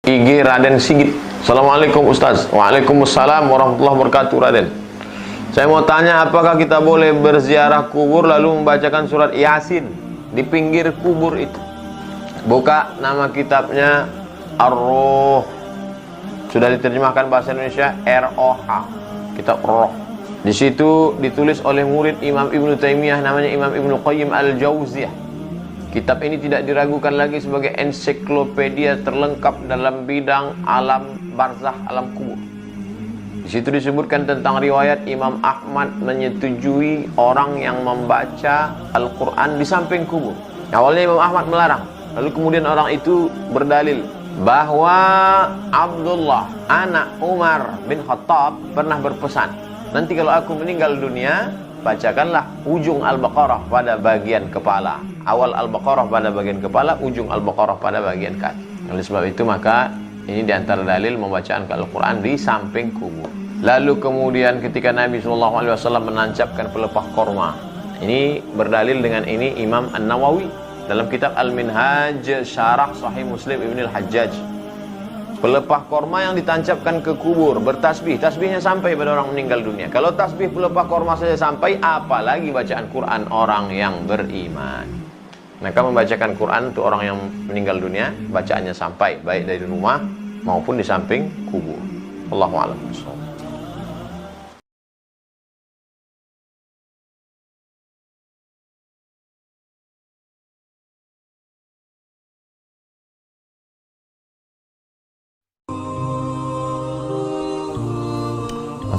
IG Raden Sigit. Assalamualaikum Ustaz. Waalaikumsalam warahmatullahi wabarakatuh Raden. Saya mau tanya, apakah kita boleh berziarah kubur lalu membacakan surat Yasin di pinggir kubur itu? Buka nama kitabnya Ar-Ruh. Sudah diterjemahkan bahasa Indonesia R-O-H. Kitab Roh. Di situ ditulis oleh murid Imam Ibnu Taimiyah, namanya Imam Ibnu Qayyim Al-Jauziyah. Kitab ini tidak diragukan lagi sebagai ensiklopedia terlengkap dalam bidang alam barzakh, alam kubur. Di situ disebutkan tentang riwayat Imam Ahmad menyetujui orang yang membaca Al-Quran di samping kubur. Awalnya Imam Ahmad melarang, lalu kemudian orang itu berdalil bahwa Abdullah anak Umar bin Khattab pernah berpesan, nanti kalau aku meninggal dunia, bacakanlah ujung Al-Baqarah pada bagian kepala. Awal Al-Baqarah pada bagian kepala, ujung Al-Baqarah pada bagian kaki. Oleh sebab itu maka ini diantara dalil membacaan Al-Quran di samping kubur. Lalu kemudian ketika Nabi SAW menancapkan pelepah korma, ini berdalil dengan ini Imam An-Nawawi dalam kitab Al-Minhaj Syarah Sahih Muslim Ibn Al-Hajjaj. Pelepah korma yang ditancapkan ke kubur bertasbih, tasbihnya sampai pada orang meninggal dunia. Kalau tasbih pelepah korma saja sampai, apalagi bacaan Quran orang yang beriman. Maka membacakan Quran untuk orang yang meninggal dunia, bacaannya sampai baik dari rumah maupun di samping kubur. Allahu a'lam.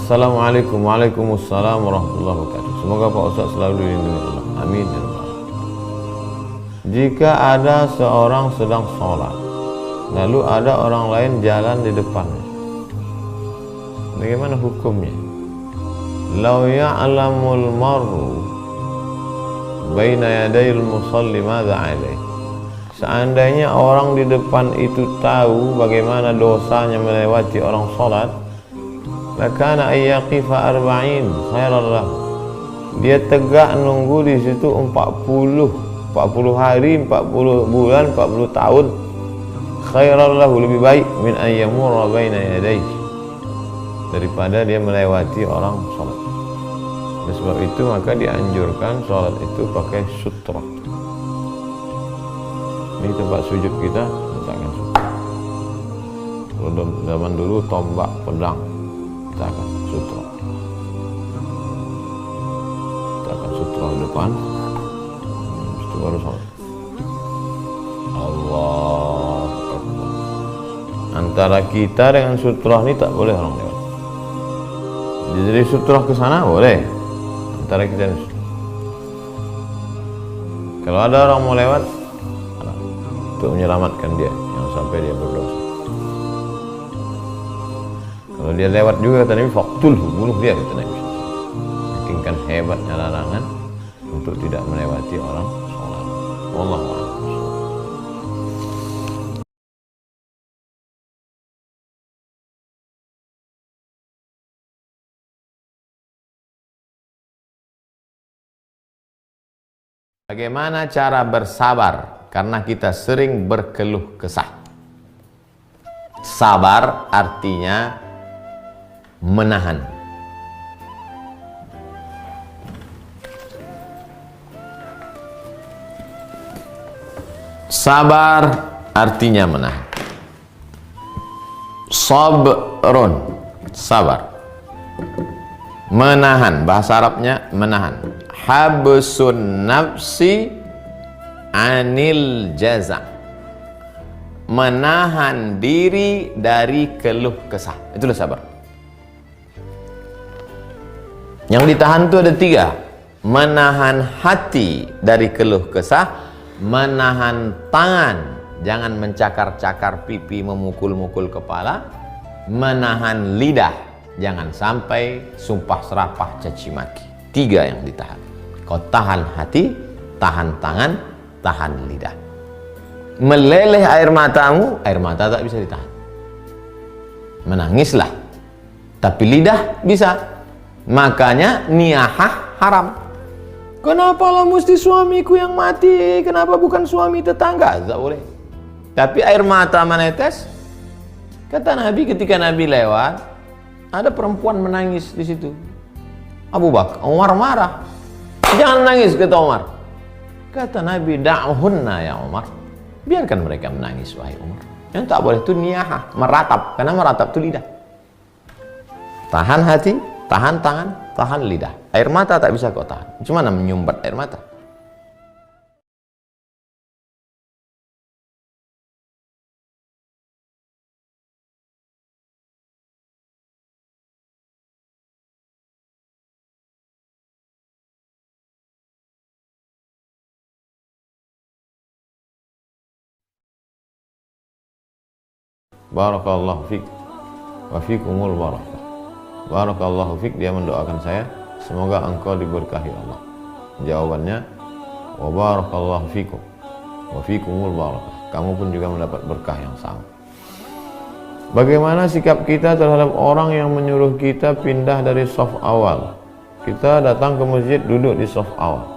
Assalamualaikum. Waalaikumsalam warahmatullahi wabarakatuh. Semoga Pak Ustaz selalu dilindungi Allah. Amin ya rabbal alamin. Jika ada seorang sedang sholat, lalu ada orang lain jalan di depannya, bagaimana hukumnya? Lau ya'lamul mar'u baina yadayil musalli madza alaih. Seandainya orang di depan itu tahu bagaimana dosanya melewati orang sholat, lakana ayyaqifa arba'in khairan lah. Dia tegak nunggu di situ 40 hari, 40 bulan, 40 tahun. Khairan lahu, lebih baik min ayyamurra baina yadayhi, daripada dia melewati orang sholat. Oleh sebab itu maka dianjurkan sholat itu pakai sutra. Ini tempat sujud kita, letakkan sutra. Kalau zaman dulu tombak, pedang, letakkan sutra. Letakkan sutra depan, itu baru sholat. Allah Akbar. Antara kita dengan sutra ini tak boleh orang lewat. Jadi sutra ke sana boleh, antara kita dan sutra. Kalau ada orang mau lewat, untuk menyelamatkan dia, jangan sampai dia berdosa. Kalau dia lewat juga kata Nabi, faqtulhu, bunuh dia kata Nabi. Mungkin kan hebatnya larangan untuk tidak melewati orang sholat. Wallahu a'lam. Bagaimana cara bersabar karena kita sering berkeluh kesah? Sabar artinya menahan. Sabar artinya menahan. Sabrun, sabar. Menahan, bahasa Arabnya menahan. Habsun nafsi anil jaza, menahan diri dari keluh kesah. Itulah sabar. Yang ditahan itu ada 3. Menahan hati dari keluh kesah, menahan tangan, jangan mencakar-cakar pipi, memukul-mukul kepala, menahan lidah, jangan sampai sumpah serapah caci maki. 3 yang ditahan. Kau tahan hati, tahan tangan, tahan lidah. Meleleh air matamu, air mata tak bisa ditahan. Menangislah, tapi lidah bisa. Makanya niyahah haram. Kenapa lah mesti suamiku yang mati? Kenapa bukan suami tetangga? Tak boleh. Tapi air mata menetes, Kata Nabi, ketika Nabi lewat, ada perempuan menangis di situ. Abu Bakar, Umar marah. Jangan nangis, kata Umar. Kata Nabi, da'uhunna ya Umar. Biarkan mereka menangis, wahai Umar. Yang tak boleh itu niyaha, meratap. Karena meratap itu lidah. Tahan hati, tahan tangan, tahan lidah. Air mata tak bisa kau tahan. Cuma menyumbat air mata. Barakallahu fiik wa fikumul barakah. Barakallahu fiik, dia mendoakan saya, semoga engkau diberkahi Allah. Jawabannya, wa barakallahu fikum wa fikumul barakah. Kamu pun juga mendapat berkah yang sama. Bagaimana sikap kita terhadap orang yang menyuruh kita pindah dari saf awal? Kita datang ke masjid, duduk di saf awal.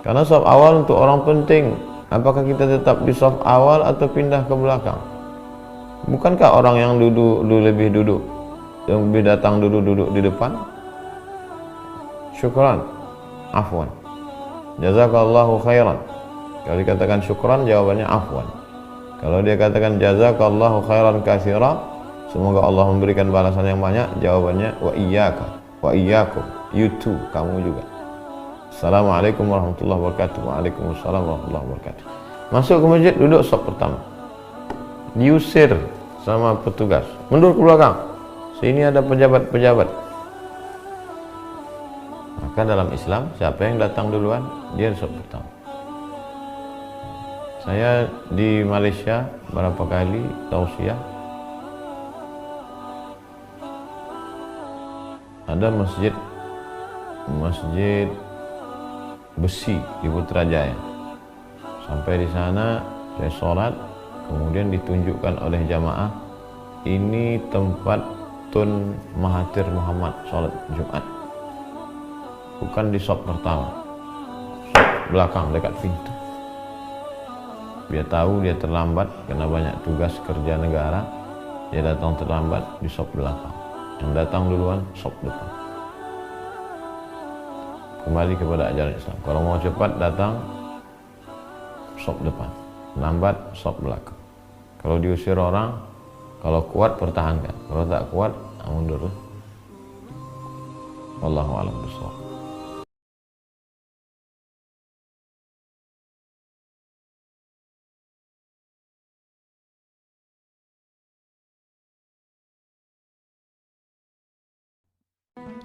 Karena saf awal untuk orang penting. Apakah kita tetap di saf awal atau pindah ke belakang? Bukankah orang yang lebih datang duduk di depan? Syukran, afwan, jazakallahu khairan. Kalau dikatakan syukran, jawabannya afwan. Kalau dia katakan jazakallahu khairan katsira, semoga Allah memberikan balasan yang banyak, jawabannya wa iyyaka wa iyyakum, you too, kamu juga. Assalamualaikum warahmatullahi wabarakatuh. Waalaikumsalam warahmatullahi wabarakatuh. Masuk ke masjid, duduk saf pertama. Diusir sama petugas, mundur ke belakang, sini ada pejabat-pejabat. Maka dalam Islam, siapa yang datang duluan, dia saf pertama. Saya di Malaysia berapa kali tausiah, ada masjid besi di Putrajaya. Sampai di sana saya sholat, kemudian ditunjukkan oleh jamaah, ini tempat Tun Mahathir Muhammad sholat Jumat. Bukan di shop pertama, shop belakang dekat pintu. Dia tahu dia terlambat karena banyak tugas kerja negara, dia datang terlambat di shop belakang. Yang datang duluan shop depan. Kembali kepada ajaran Islam. Kalau mau cepat datang shop depan, lambat shop belakang. Kalau diusir orang, kalau kuat pertahankan, kalau tak kuat mundur. Wallahu a'lam bishawab.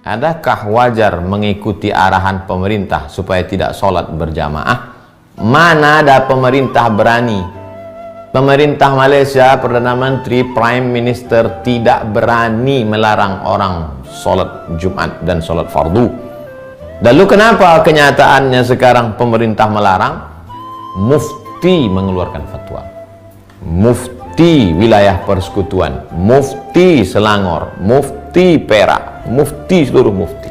Adakah wajar mengikuti arahan pemerintah supaya tidak sholat berjamaah? Mana ada pemerintah berani? Pemerintah Malaysia, Perdana Menteri, Prime Minister tidak berani melarang orang sholat Jumat dan sholat fardu. Lalu kenapa kenyataannya sekarang pemerintah melarang? Mufti mengeluarkan fatwa. Mufti wilayah persekutuan, mufti Selangor, mufti Perak, mufti seluruh mufti,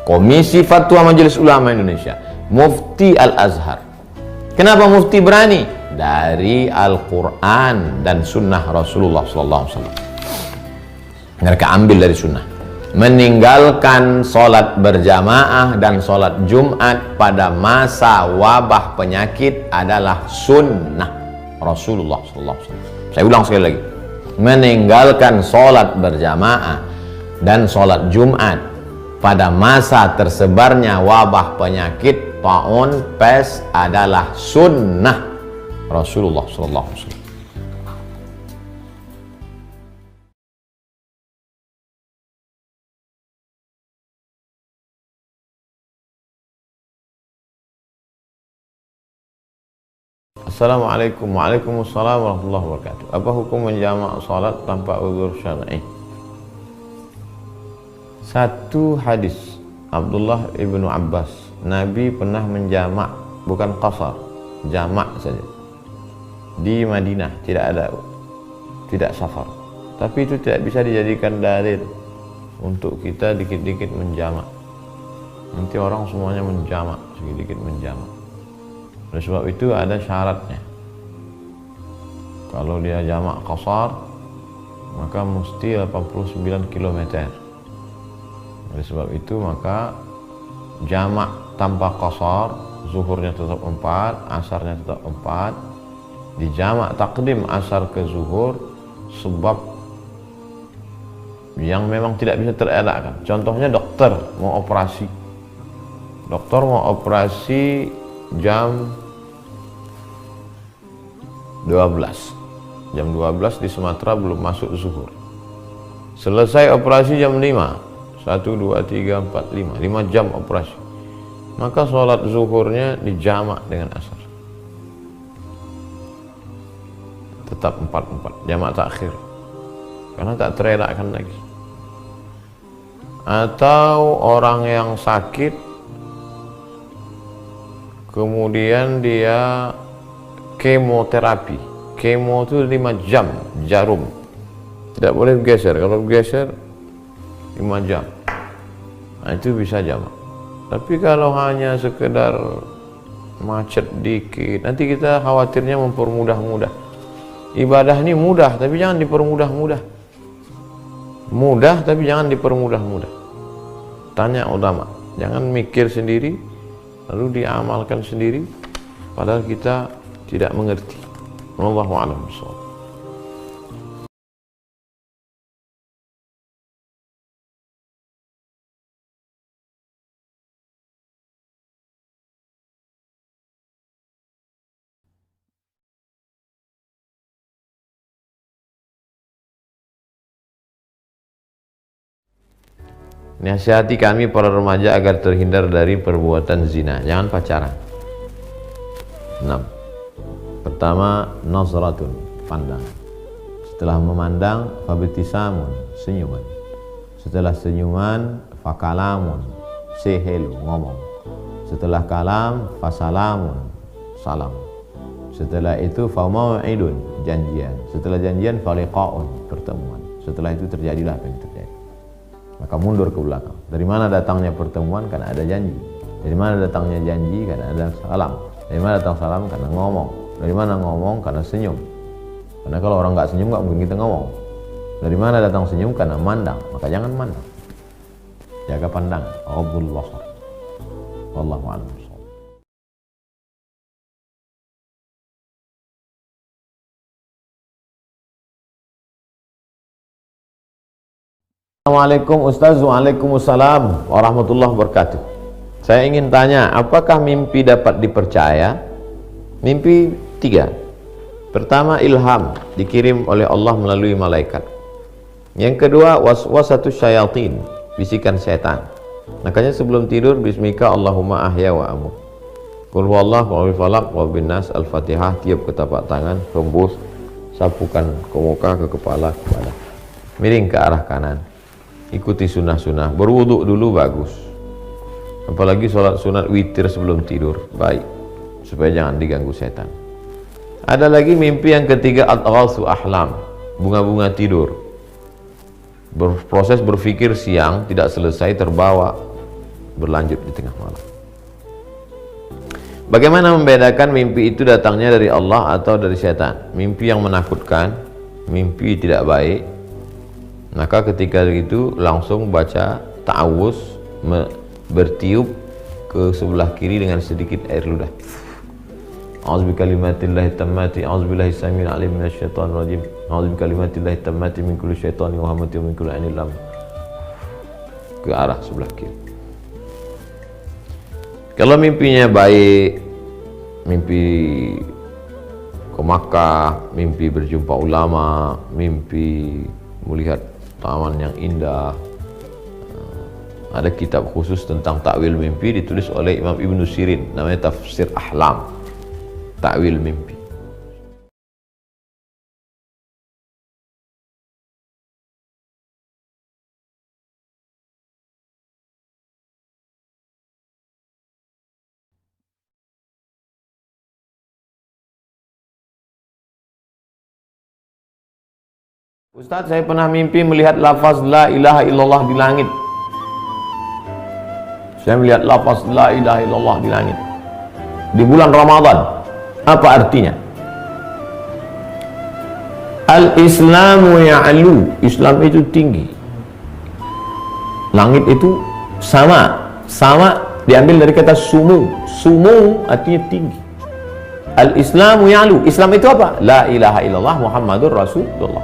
Komisi Fatwa Majelis Ulama Indonesia, mufti Al-Azhar. Kenapa mufti berani? Dari Al-Quran dan sunnah Rasulullah SAW. Mereka ambil dari sunnah. Meninggalkan sholat berjamaah dan sholat Jumat pada masa wabah penyakit adalah sunnah Rasulullah SAW. Saya ulang sekali lagi. Meninggalkan sholat berjamaah dan sholat Jumat pada masa tersebarnya wabah penyakit taun pes adalah sunnah Rasulullah SAW. Assalamualaikum. Waalaikumsalam warahmatullahi wabarakatuh. Apa hukum menjamak salat tanpa uzur syar'i? Satu hadis Abdullah ibnu Abbas, Nabi pernah menjamak, bukan qasar, jamak saja di Madinah, tidak safar. Tapi itu tidak bisa dijadikan dalil untuk kita dikit-dikit menjamak. Nanti orang semuanya menjamak, sedikit menjamak. Oleh sebab itu ada syaratnya. Kalau dia jamak qasar, maka mesti 89 km. Oleh sebab itu maka jamak tanpa qasar, zuhurnya tetap 4, asarnya tetap 4. Dijamak takdim asar ke zuhur sebab yang memang tidak bisa terelakkan. Contohnya dokter mau operasi. Dokter mau operasi jam 12. Jam 12 di Sumatera belum masuk zuhur. Selesai operasi jam 5. 1, 2, 3, 4, 5. 5 jam operasi. Maka sholat zuhurnya dijamak dengan asar. Tetap 4-4, jamak takhir. Karena tak terelakkan lagi. Atau orang yang sakit, kemudian dia kemoterapi. Kemo itu 5 jam jarum. Tidak boleh bergeser. Kalau bergeser 5 jam. Nah, itu bisa jamak. Tapi kalau hanya sekedar macet dikit, nanti kita khawatirnya mempermudah-mudah. Ibadah ini mudah, tapi jangan dipermudah-mudah. Mudah, tapi jangan dipermudah-mudah. Tanya ulama, jangan mikir sendiri, lalu diamalkan sendiri, padahal kita tidak mengerti. Wallahu a'lam bishawab. Nasihati kami para remaja agar terhindar dari perbuatan zina. Jangan pacaran. 6. Pertama, nazratun, pandang. Setelah memandang, fabtisamun, senyuman. Setelah senyuman, fakalamun, say hello, ngomong. Setelah kalam, fasalamun, salam. Setelah itu famau'idun, janjian. Setelah janjian, faliqa'un, pertemuan. Setelah itu terjadilah apa yang terjadi. Maka mundur ke belakang. Dari mana datangnya pertemuan? Karena ada janji. Dari mana datangnya janji? Karena ada salam. Dari mana datang salam? Karena ngomong. Dari mana ngomong? Karena senyum. Karena kalau orang nggak senyum nggak mungkin kita ngomong. Dari mana datang senyum? Karena mandang. Maka jangan mandang. Jaga pandang. Ghaddul basar. Wallahu a'lam. Assalamualaikum Ustaz. Waalaikumsalam warahmatullahi wabarakatuh. Saya ingin tanya, apakah mimpi dapat dipercaya? Mimpi 3. Pertama, ilham, dikirim oleh Allah melalui malaikat. Yang kedua, waswasatus syayatin, bisikan setan. Makanya sebelum tidur, bismika Allahumma ahya wa amut. Qul huwallahu wa falaq wa binnas, al-fatihah, tiap ke tapak tangan, hembus, sapukan ke muka, ke kepala, kepada. Miring ke arah kanan. Ikuti sunnah-sunnah. Berwuduk dulu bagus. Apalagi sholat sunat witir sebelum tidur. Baik. Supaya jangan diganggu setan. Ada lagi mimpi yang ketiga, at-ghalsu ahlam. Bunga-bunga tidur. Proses berpikir siang tidak selesai, terbawa. Berlanjut di tengah malam. Bagaimana membedakan mimpi itu datangnya dari Allah atau dari setan? Mimpi yang menakutkan, mimpi tidak baik, maka ketika itu langsung baca ta'awuz, bertiup ke sebelah kiri dengan sedikit air ludah. A'udzu bikalimatillahi tammati, a'udzu billahi samil alim minasyaitonir rajim, a'udzu bikalimatillahi tammati min kulli syaitani wa hamatin min kulli ainil lam. Ke arah sebelah kiri. Kalau mimpinya baik, mimpi ke Makkah, mimpi berjumpa ulama, mimpi melihat taman yang indah. Ada kitab khusus tentang takwil mimpi ditulis oleh Imam Ibnu Sirin, namanya Tafsir Ahlam, takwil mimpi. Ustaz, saya pernah mimpi melihat lafaz la ilaha illallah di langit. Saya melihat lafaz la ilaha illallah di langit di bulan Ramadan. Apa artinya? Al-Islamu ya'lu, Islam itu tinggi. Langit itu sama diambil dari kata sumu. Sumu artinya tinggi. Al-Islamu ya'lu, Islam itu apa? La ilaha illallah Muhammadur Rasulullah.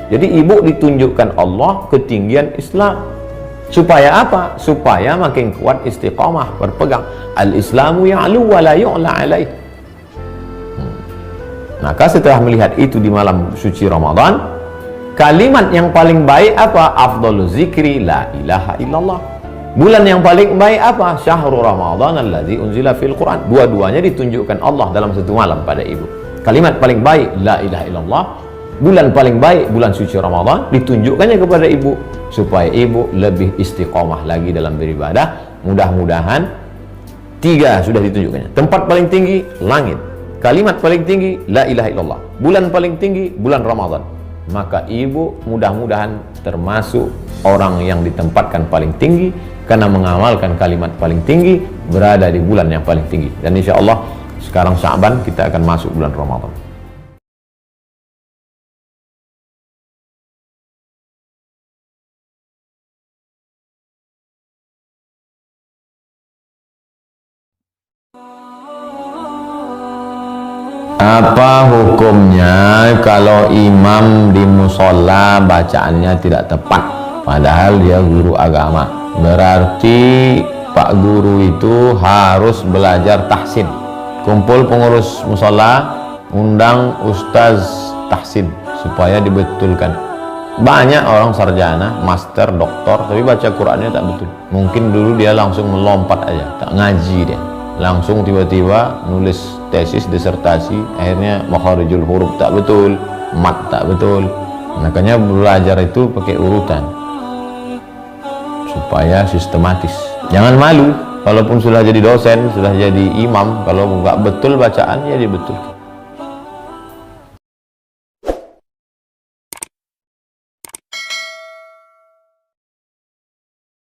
Jadi ibu ditunjukkan Allah ketinggian Islam. Supaya apa? Supaya makin kuat istiqamah, berpegang. Al-Islamu ya'lu wa la yu'la alaih. Maka setelah melihat itu di malam suci Ramadan, kalimat yang paling baik apa? Afdhalu zikri la ilaha illallah. Bulan yang paling baik apa? Syahrul Ramadan allazi unzila fil Quran. Dua-duanya ditunjukkan Allah dalam satu malam pada ibu. Kalimat paling baik la ilaha illallah. Bulan paling baik bulan suci Ramadan ditunjukkannya kepada ibu supaya ibu lebih istiqomah lagi dalam beribadah. Mudah-mudahan tiga sudah ditunjukkannya. Tempat paling tinggi langit. Kalimat paling tinggi la ilaha illallah. Bulan paling tinggi bulan Ramadan. Maka ibu mudah-mudahan termasuk orang yang ditempatkan paling tinggi karena mengamalkan kalimat paling tinggi, berada di bulan yang paling tinggi. Dan insya Allah sekarang Sya'ban kita akan masuk bulan Ramadan. Apa hukumnya kalau imam di musola bacaannya tidak tepat padahal dia guru agama? Berarti Pak Guru itu harus belajar tahsin. Kumpul pengurus musola, undang Ustaz tahsin supaya dibetulkan. Banyak orang sarjana, master, doktor, tapi baca Qurannya tak betul. Mungkin dulu dia langsung melompat aja, tak ngaji dia. Langsung tiba-tiba nulis tesis, disertasi, akhirnya makharijul huruf tak betul, mat tak betul. Makanya belajar itu pakai urutan supaya sistematis. Jangan malu, walaupun sudah jadi dosen, sudah jadi imam, kalau nggak betul bacaan ya dibetulkan.